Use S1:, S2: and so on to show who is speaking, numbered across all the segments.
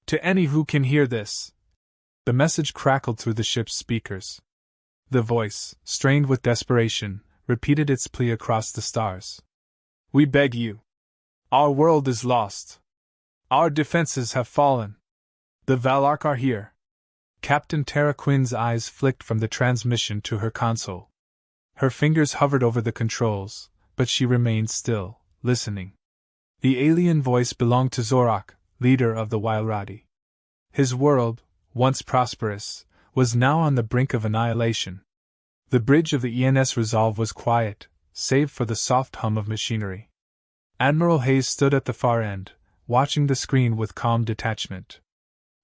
S1: To any who can hear this. The message crackled through the ship's speakers. The voice, strained with desperation, repeated its plea across the stars. We beg you. Our world is lost. Our defenses have fallen. The Valark are here. Captain Tara Quinn's eyes flicked from the transmission to her console. Her fingers hovered over the controls, but she remained still, listening. The alien voice belonged to Zorak, leader of the Wailradi. His world, once prosperous, was now on the brink of annihilation. The bridge of the ENS Resolve was quiet, save for the soft hum of machinery. Admiral Hayes stood at the far end, watching the screen with calm detachment.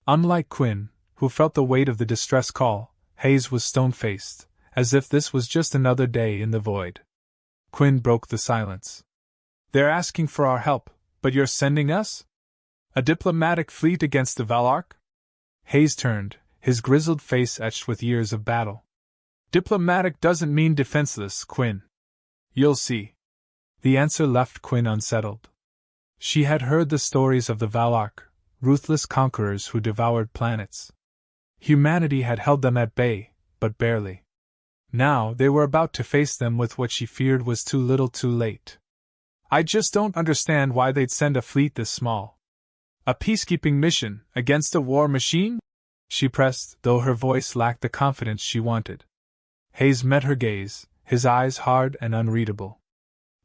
S1: Unlike Quinn, who felt the weight of the distress call, Hayes was stone-faced, as if this was just another day in the void. Quinn broke the silence. They're asking for our help, but you're sending us? A diplomatic fleet against the Valark? Hayes turned, his grizzled face etched with years of battle. Diplomatic doesn't mean defenseless, Quinn. You'll see. The answer left Quinn unsettled. She had heard the stories of the Valark, ruthless conquerors who devoured planets. Humanity had held them at bay, but barely. Now they were about to face them with what she feared was too little too late. I just don't understand why they'd send a fleet this small. A peacekeeping mission against a war machine? She pressed, though her voice lacked the confidence she wanted. Hayes met her gaze, his eyes hard and unreadable.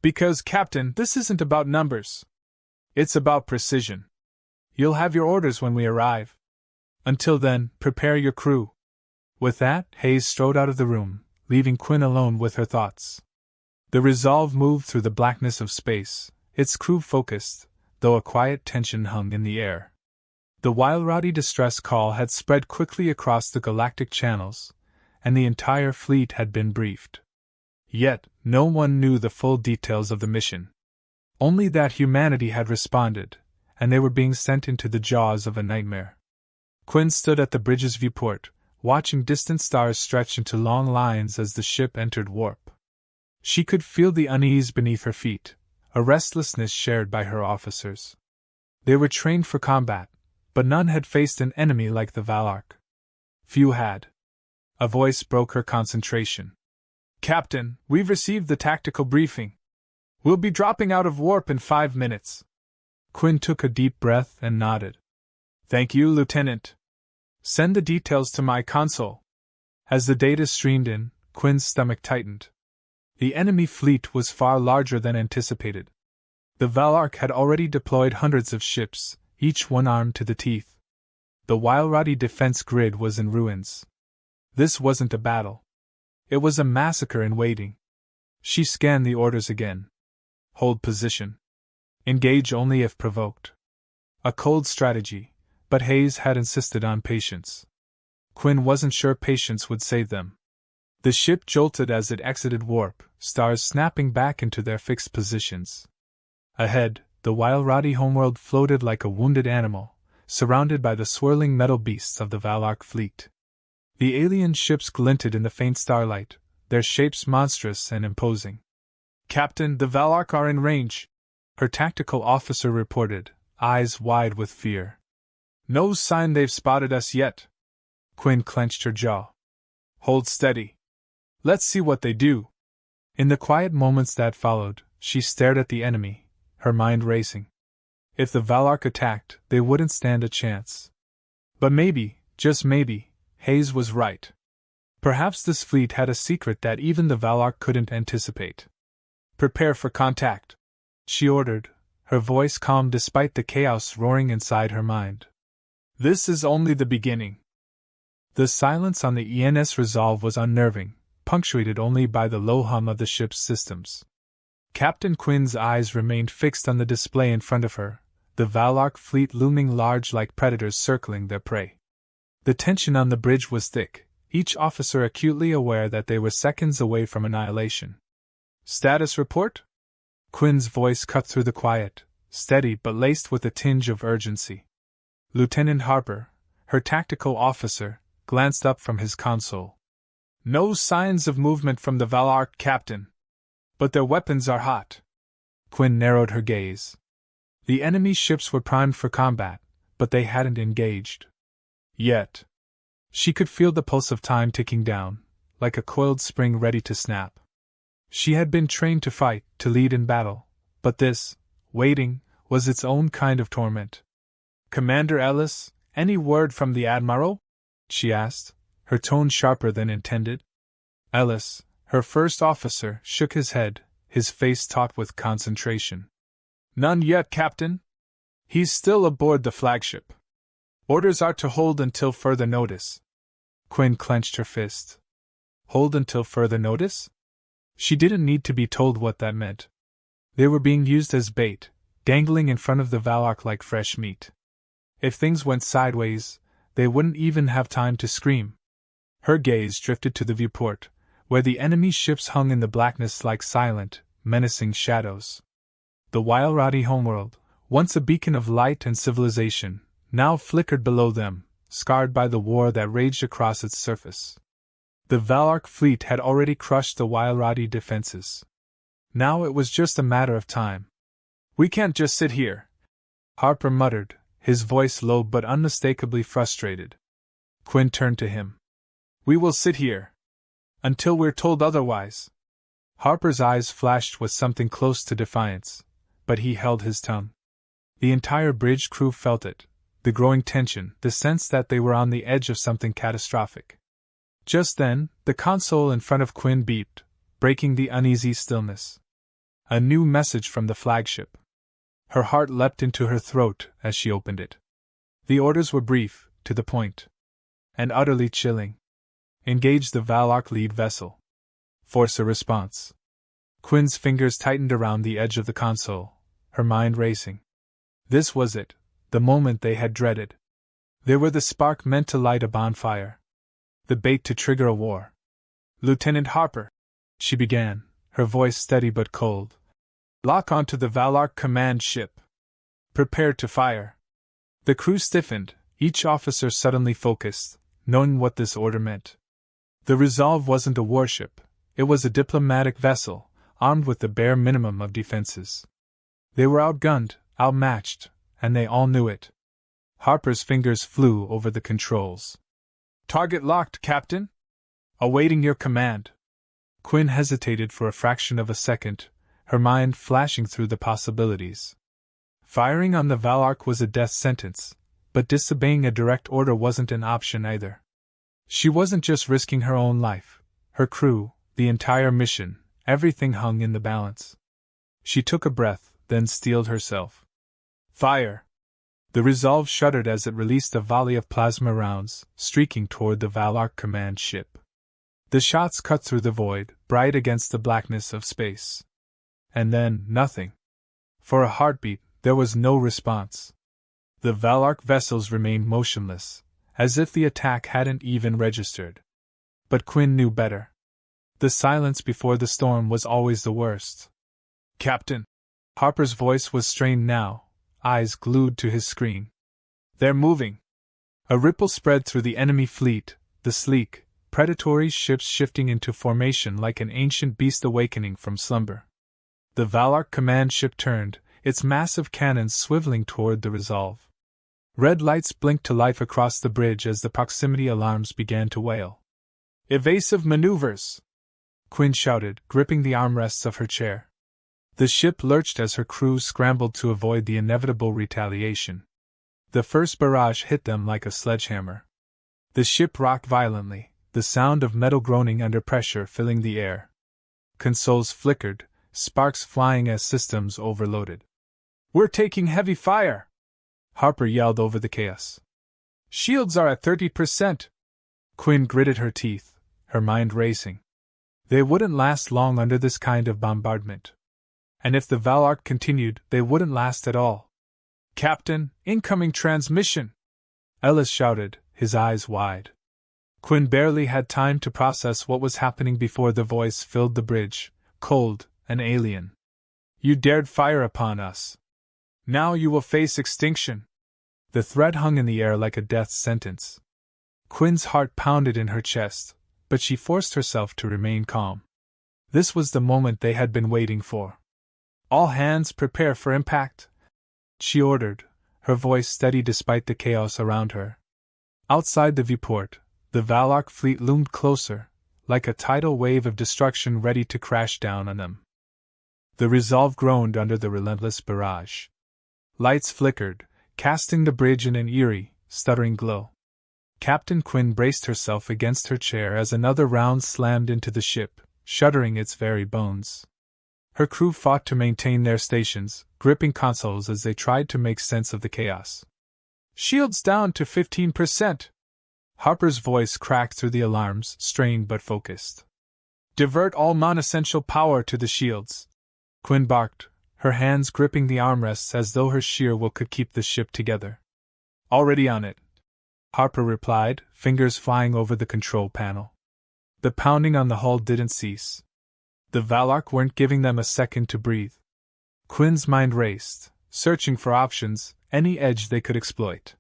S1: Because, Captain, this isn't about numbers. It's about precision. You'll have your orders when we arrive. Until then, prepare your crew. With that, Hayes strode out of the room, leaving Quinn alone with her thoughts. The Resolve moved through the blackness of space, its crew focused, though a quiet tension hung in the air. The Wailradi distress call had spread quickly across the galactic channels, and the entire fleet had been briefed. Yet, no one knew the full details of the mission. Only that humanity had responded, and they were being sent into the jaws of a nightmare. Quinn stood at the bridge's viewport, watching distant stars stretch into long lines as the ship entered warp. She could feel the unease beneath her feet, a restlessness shared by her officers. They were trained for combat, but none had faced an enemy like the Valark. Few had. A voice broke her concentration. Captain, we've received the tactical briefing. We'll be dropping out of warp in 5 minutes. Quinn took a deep breath and nodded. Thank you, Lieutenant. Send the details to my console. As the data streamed in, Quinn's stomach tightened. The enemy fleet was far larger than anticipated. The Valark had already deployed hundreds of ships, each one armed to the teeth. The Wailradi defense grid was in ruins. This wasn't a battle. It was a massacre in waiting. She scanned the orders again. Hold position. Engage only if provoked. A cold strategy, but Hayes had insisted on patience. Quinn wasn't sure patience would save them. The ship jolted as it exited warp, stars snapping back into their fixed positions. Ahead, the Wailradi homeworld floated like a wounded animal, surrounded by the swirling metal beasts of the Valark fleet. The alien ships glinted in the faint starlight, their shapes monstrous and imposing. Captain, the Valark are in range, her tactical officer reported, eyes wide with fear. No sign they've spotted us yet. Quinn clenched her jaw. Hold steady. Let's see what they do. In the quiet moments that followed, she stared at the enemy, her mind racing. If the Valark attacked, they wouldn't stand a chance. But maybe, just maybe, Hayes was right. Perhaps this fleet had a secret that even the Valark couldn't anticipate. Prepare for contact, she ordered, her voice calm despite the chaos roaring inside her mind. This is only the beginning. The silence on the ENS Resolve was unnerving, punctuated only by the low hum of the ship's systems. Captain Quinn's eyes remained fixed on the display in front of her, the Valark fleet looming large like predators circling their prey. The tension on the bridge was thick, each officer acutely aware that they were seconds away from annihilation. Status report? Quinn's voice cut through the quiet, steady but laced with a tinge of urgency. Lieutenant Harper, her tactical officer, glanced up from his console. No signs of movement from the Valark, Captain. But their weapons are hot. Quinn narrowed her gaze. The enemy ships were primed for combat, but they hadn't engaged. Yet. She could feel the pulse of time ticking down, like a coiled spring ready to snap. She had been trained to fight, to lead in battle, but this, waiting, was its own kind of torment. "Commander Ellis, any word from the Admiral?" she asked, her tone sharper than intended. Ellis, her first officer, shook his head, his face taut with concentration. "None yet, Captain. He's still aboard the flagship. Orders are to hold until further notice." Quinn clenched her fist. Hold until further notice? She didn't need to be told what that meant. They were being used as bait, dangling in front of the Valark like fresh meat. If things went sideways, they wouldn't even have time to scream. Her gaze drifted to the viewport, where the enemy ships hung in the blackness like silent, menacing shadows. The Wildrotty homeworld, once a beacon of light and civilization, now flickered below them, scarred by the war that raged across its surface. The Valark fleet had already crushed the Wildrotty defenses. Now it was just a matter of time. "We can't just sit here," Harper muttered, his voice low but unmistakably frustrated. Quinn turned to him. "We will sit here. Until we're told otherwise." Harper's eyes flashed with something close to defiance, but he held his tongue. The entire bridge crew felt it, the growing tension, the sense that they were on the edge of something catastrophic. Just then, the console in front of Quinn beeped, breaking the uneasy stillness. A new message from the flagship. Her heart leapt into her throat as she opened it. The orders were brief, to the point, and utterly chilling. "Engage the Valark lead vessel. Force a response." Quinn's fingers tightened around the edge of the console, her mind racing. This was it, the moment they had dreaded. They were the spark meant to light a bonfire. The bait to trigger a war. "Lieutenant Harper," she began, her voice steady but cold. "Lock onto the Valark command ship. Prepare to fire." The crew stiffened, each officer suddenly focused, knowing what this order meant. The Resolve wasn't a warship, it was a diplomatic vessel, armed with the bare minimum of defenses. They were outgunned, outmatched, and they all knew it. Harper's fingers flew over the controls. "Target locked, Captain. Awaiting your command." Quinn hesitated for a fraction of a second, her mind flashing through the possibilities. Firing on the Valark was a death sentence, but disobeying a direct order wasn't an option either. She wasn't just risking her own life, her crew, the entire mission, everything hung in the balance. She took a breath, then steeled herself. "Fire!" The Resolve shuddered as it released a volley of plasma rounds, streaking toward the Valark command ship. The shots cut through the void, bright against the blackness of space. And then, nothing. For a heartbeat, there was no response. The Valark vessels remained motionless, as if the attack hadn't even registered. But Quinn knew better. The silence before the storm was always the worst. "Captain!" Harper's voice was strained now, eyes glued to his screen. "They're moving." A ripple spread through the enemy fleet, the sleek, predatory ships shifting into formation like an ancient beast awakening from slumber. The Valark command ship turned, its massive cannons swiveling toward the Resolve. Red lights blinked to life across the bridge as the proximity alarms began to wail. "Evasive maneuvers!" Quinn shouted, gripping the armrests of her chair. The ship lurched as her crew scrambled to avoid the inevitable retaliation. The first barrage hit them like a sledgehammer. The ship rocked violently, the sound of metal groaning under pressure filling the air. Consoles flickered, sparks flying as systems overloaded. "We're taking heavy fire!" Harper yelled over the chaos. "Shields are at 30%. Quinn gritted her teeth, her mind racing. They wouldn't last long under this kind of bombardment. And if the Valark continued, they wouldn't last at all. "Captain, incoming transmission!" Ellis shouted, his eyes wide. Quinn barely had time to process what was happening before the voice filled the bridge, cold and alien. "You dared fire upon us. Now you will face extinction." The threat hung in the air like a death sentence. Quinn's heart pounded in her chest, but she forced herself to remain calm. This was the moment they had been waiting for. "All hands prepare for impact," she ordered, her voice steady despite the chaos around her. Outside the viewport, the Valark fleet loomed closer, like a tidal wave of destruction ready to crash down on them. The Resolve groaned under the relentless barrage. Lights flickered, casting the bridge in an eerie, stuttering glow. Captain Quinn braced herself against her chair as another round slammed into the ship, shuddering its very bones. Her crew fought to maintain their stations, gripping consoles as they tried to make sense of the chaos. "Shields down to 15%. Harper's voice cracked through the alarms, strained but focused. "Divert all non-essential power to the shields," Quinn barked, her hands gripping the armrests as though her sheer will could keep the ship together. "Already on it," Harper replied, fingers flying over the control panel. The pounding on the hull didn't cease. The Valark weren't giving them a second to breathe. Quinn's mind raced, searching for options, any edge they could exploit.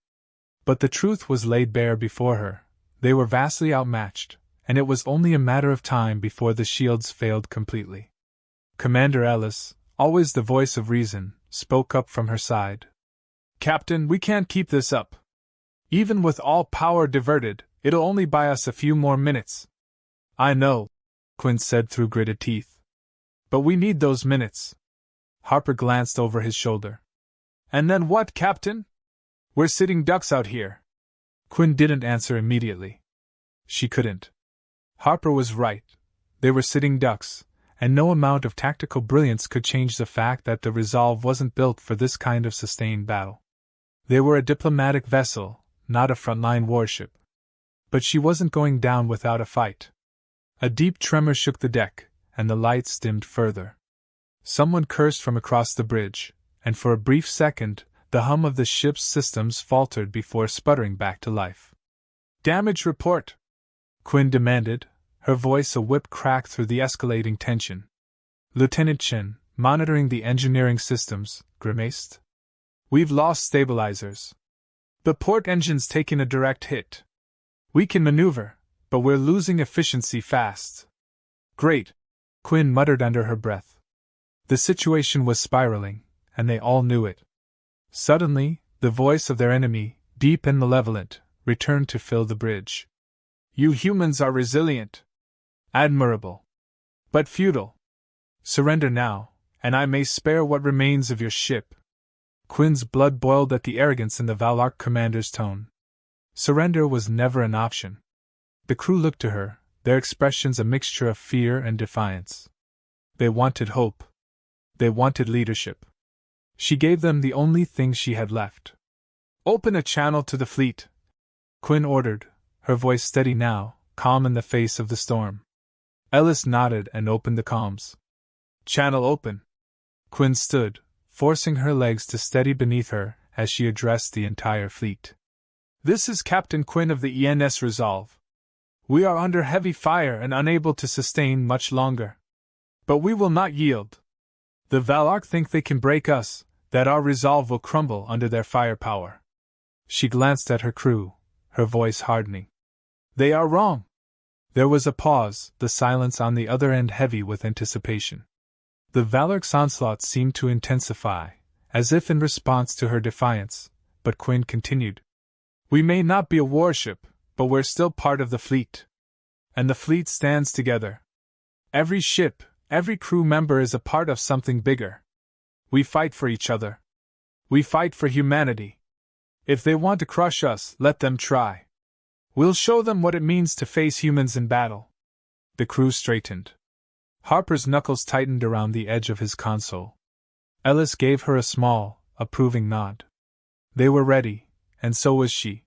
S1: But the truth was laid bare before her. They were vastly outmatched, and it was only a matter of time before the shields failed completely. Commander Ellis, always the voice of reason, spoke up from her side. "Captain, we can't keep this up. Even with all power diverted, it'll only buy us a few more minutes." "I know," Quinn said through gritted teeth. "But we need those minutes." Harper glanced over his shoulder. "And then what, Captain? We're sitting ducks out here." Quinn didn't answer immediately. She couldn't. Harper was right. They were sitting ducks, and no amount of tactical brilliance could change the fact that the Resolve wasn't built for this kind of sustained battle. They were a diplomatic vessel, not a frontline warship. But she wasn't going down without a fight. A deep tremor shook the deck, and the lights dimmed further. Someone cursed from across the bridge, and for a brief second, the hum of the ship's systems faltered before sputtering back to life. "Damage report," Quinn demanded, her voice a whip crack through the escalating tension. Lieutenant Chen, monitoring the engineering systems, grimaced. "We've lost stabilizers. The port engine's taken a direct hit. We can maneuver, but we're losing efficiency fast." "Great," Quinn muttered under her breath. The situation was spiraling, and they all knew it. Suddenly, the voice of their enemy, deep and malevolent, returned to fill the bridge. "You humans are resilient. Admirable. But futile. Surrender now, and I may spare what remains of your ship." Quinn's blood boiled at the arrogance in the Valark commander's tone. Surrender was never an option. The crew looked to her, their expressions a mixture of fear and defiance. They wanted hope. They wanted leadership. She gave them the only thing she had left. "Open a channel to the fleet," Quinn ordered, her voice steady now, calm in the face of the storm. Ellis nodded and opened the comms. "Channel open." Quinn stood, forcing her legs to steady beneath her as she addressed the entire fleet. "This is Captain Quinn of the ENS Resolve. We are under heavy fire and unable to sustain much longer. But we will not yield. The Valark think they can break us, that our resolve will crumble under their firepower." She glanced at her crew, her voice hardening. "They are wrong." There was a pause, the silence on the other end heavy with anticipation. The Valark's onslaught seemed to intensify, as if in response to her defiance, but Quinn continued. "We may not be a warship, but we're still part of the fleet. And the fleet stands together. Every ship, every crew member is a part of something bigger. We fight for each other. We fight for humanity. If they want to crush us, let them try. We'll show them what it means to face humans in battle." The crew straightened. Harper's knuckles tightened around the edge of his console. Ellis gave her a small, approving nod. They were ready, and so was she.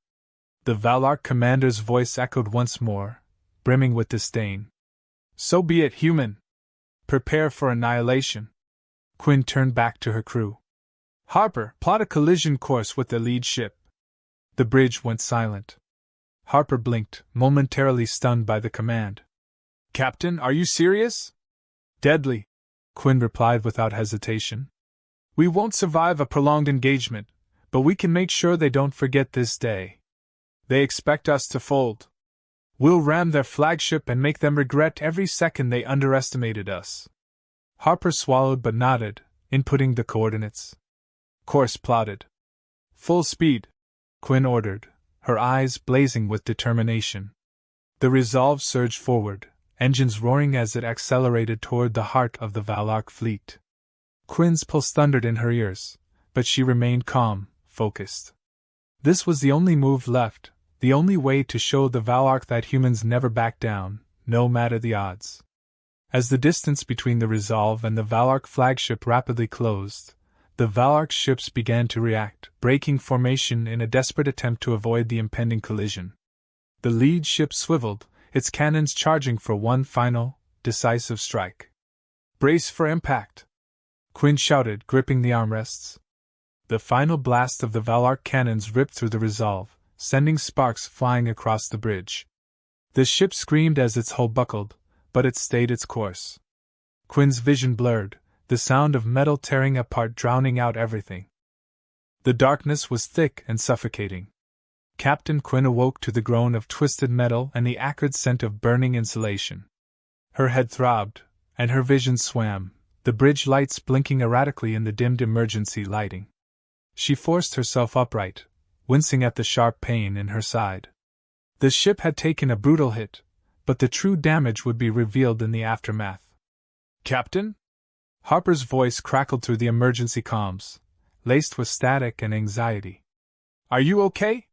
S1: The Valark commander's voice echoed once more, brimming with disdain. "So be it, human. Prepare for annihilation." Quinn turned back to her crew. "Harper, plot a collision course with the lead ship." The bridge went silent. Harper blinked, momentarily stunned by the command. "Captain, are you serious?" "Deadly," Quinn replied without hesitation. "We won't survive a prolonged engagement, but we can make sure they don't forget this day. They expect us to fold. We'll ram their flagship and make them regret every second they underestimated us." Harper swallowed but nodded, inputting the coordinates. Course plotted. Full speed, Quinn ordered, her eyes blazing with determination. The Resolve surged forward, engines roaring as it accelerated toward the heart of the Valark fleet. Quinn's pulse thundered in her ears, but she remained calm, focused. This was the only move left, the only way to show the Valark that humans never back down, no matter the odds. As the distance between the Resolve and the Valark flagship rapidly closed, the Valark ships began to react, breaking formation in a desperate attempt to avoid the impending collision. The lead ship swiveled, its cannons charging for one final, decisive strike. "Brace for impact!" Quinn shouted, gripping the armrests. The final blast of the Valark cannons ripped through the Resolve, sending sparks flying across the bridge. The ship screamed as its hull buckled, but it stayed its course. Quinn's vision blurred, the sound of metal tearing apart drowning out everything. The darkness was thick and suffocating. Captain Quinn awoke to the groan of twisted metal and the acrid scent of burning insulation. Her head throbbed, and her vision swam, the bridge lights blinking erratically in the dimmed emergency lighting. She forced herself upright, wincing at the sharp pain in her side. The ship had taken a brutal hit, but the true damage would be revealed in the aftermath. "Captain?" Harper's voice crackled through the emergency comms, laced with static and anxiety. "Are you okay?"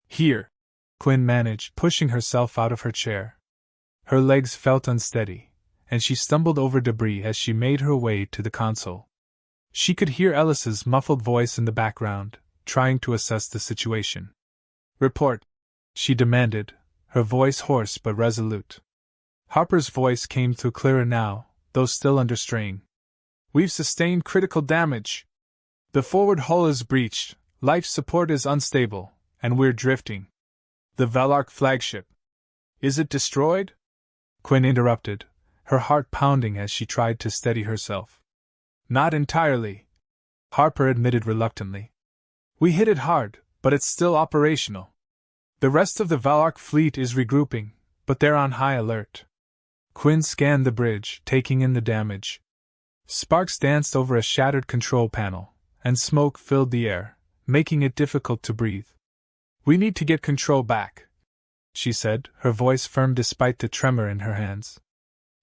S1: "Here," Quinn managed, pushing herself out of her chair. Her legs felt unsteady, and she stumbled over debris as she made her way to the console. She could hear Ellis's muffled voice in the background, trying to assess the situation. "Report," she demanded, her voice hoarse but resolute. Harper's voice came through clearer now, though still under strain. "We've sustained critical damage. The forward hull is breached, life support is unstable, and we're drifting." "The Valark flagship. Is it destroyed?" Quinn interrupted, her heart pounding as she tried to steady herself. "Not entirely," Harper admitted reluctantly. "We hit it hard, but it's still operational. The rest of the Valark fleet is regrouping, but they're on high alert." Quinn scanned the bridge, taking in the damage. Sparks danced over a shattered control panel, and smoke filled the air, making it difficult to breathe. "We need to get control back," she said, her voice firm despite the tremor in her hands.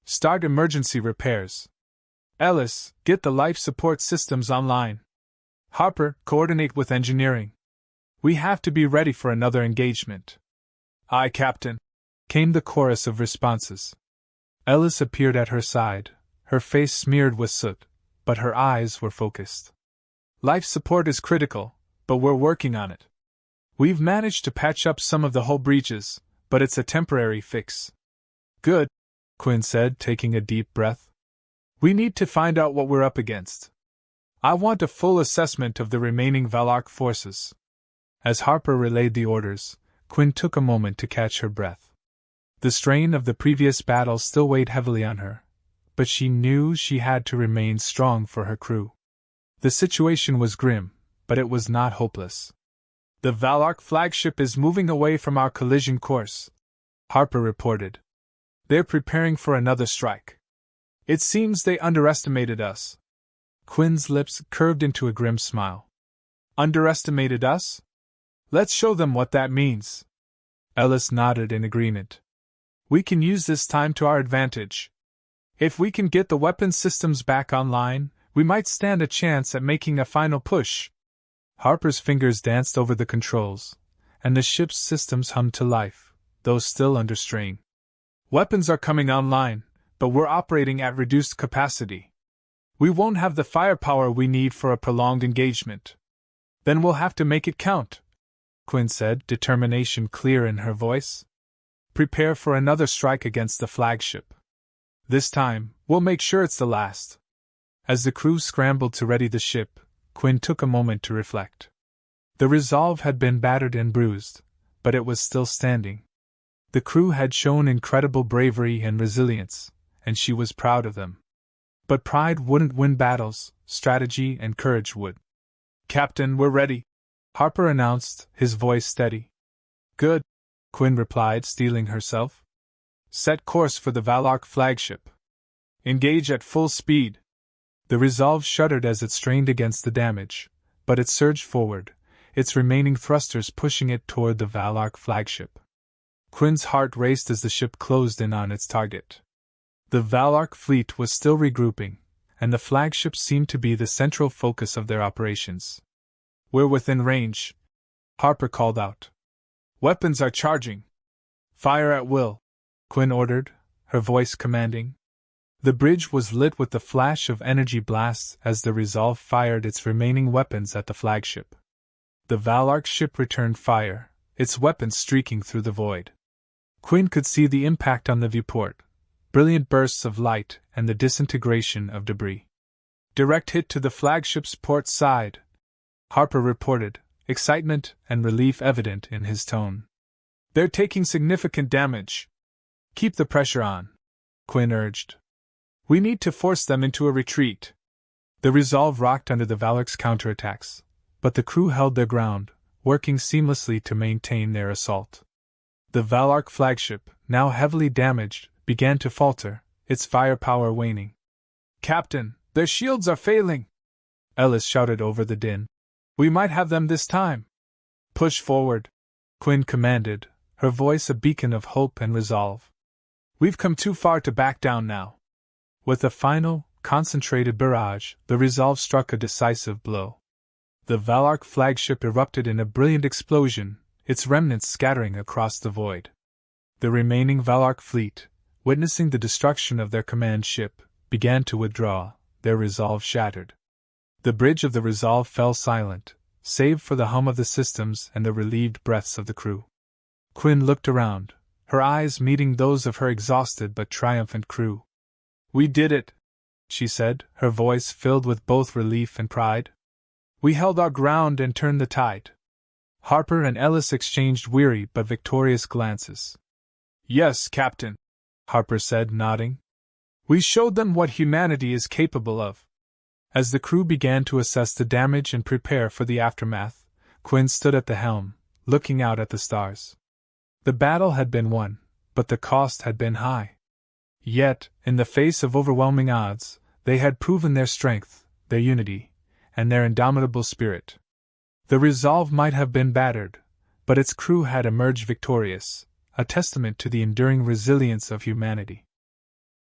S1: "Start emergency repairs. Ellis, get the life support systems online. Harper, coordinate with engineering. We have to be ready for another engagement." "Aye, Captain," came the chorus of responses. Ellis appeared at her side, her face smeared with soot, but her eyes were focused. "Life support is critical, but we're working on it. We've managed to patch up some of the hull breaches, but it's a temporary fix." "Good," Quinn said, taking a deep breath. "We need to find out what we're up against. I want a full assessment of the remaining Valark forces." As Harper relayed the orders, Quinn took a moment to catch her breath. The strain of the previous battle still weighed heavily on her, but she knew she had to remain strong for her crew. The situation was grim, but it was not hopeless. "The Valark flagship is moving away from our collision course," Harper reported. "They're preparing for another strike. It seems they underestimated us." Quinn's lips curved into a grim smile. "Underestimated us? Let's show them what that means." Ellis nodded in agreement. "We can use this time to our advantage. If we can get the weapon systems back online, we might stand a chance at making a final push." Harper's fingers danced over the controls, and the ship's systems hummed to life, though still under strain. "Weapons are coming online, but we're operating at reduced capacity. We won't have the firepower we need for a prolonged engagement." "Then we'll have to make it count," Quinn said, determination clear in her voice. "Prepare for another strike against the flagship. This time, we'll make sure it's the last." As the crew scrambled to ready the ship, Quinn took a moment to reflect. The Resolve had been battered and bruised, but it was still standing. The crew had shown incredible bravery and resilience, and she was proud of them. But pride wouldn't win battles, strategy and courage would. "Captain, we're ready," Harper announced, his voice steady. "Good," Quinn replied, steeling herself. "Set course for the Valark flagship. Engage at full speed." The Resolve shuddered as it strained against the damage, but it surged forward, its remaining thrusters pushing it toward the Valark flagship. Quinn's heart raced as the ship closed in on its target. The Valark fleet was still regrouping, and the flagship seemed to be the central focus of their operations. "We're within range," Harper called out. "Weapons are charging." "Fire at will," Quinn ordered, her voice commanding. The bridge was lit with the flash of energy blasts as the Resolve fired its remaining weapons at the flagship. The Valark ship returned fire, its weapons streaking through the void. Quinn could see the impact on the viewport, brilliant bursts of light and the disintegration of debris. "Direct hit to the flagship's port side," Harper reported, excitement and relief evident in his tone. "They're taking significant damage." "Keep the pressure on," Quinn urged. "We need to force them into a retreat." The Resolve rocked under the Valark's counterattacks, but the crew held their ground, working seamlessly to maintain their assault. The Valark flagship, now heavily damaged, began to falter, its firepower waning. "Captain, their shields are failing!" Ellis shouted over the din. "We might have them this time." "Push forward," Quinn commanded, her voice a beacon of hope and resolve. "We've come too far to back down now." With a final, concentrated barrage, the Resolve struck a decisive blow. The Valark flagship erupted in a brilliant explosion, its remnants scattering across the void. The remaining Valark fleet, witnessing the destruction of their command ship, began to withdraw, their resolve shattered. The bridge of the Resolve fell silent, save for the hum of the systems and the relieved breaths of the crew. Quinn looked around, her eyes meeting those of her exhausted but triumphant crew. "We did it," she said, her voice filled with both relief and pride. "We held our ground and turned the tide." Harper and Ellis exchanged weary but victorious glances. "Yes, Captain," Harper said, nodding. "We showed them what humanity is capable of." As the crew began to assess the damage and prepare for the aftermath, Quinn stood at the helm, looking out at the stars. The battle had been won, but the cost had been high. Yet, in the face of overwhelming odds, they had proven their strength, their unity, and their indomitable spirit. The Resolve might have been battered, but its crew had emerged victorious, a testament to the enduring resilience of humanity.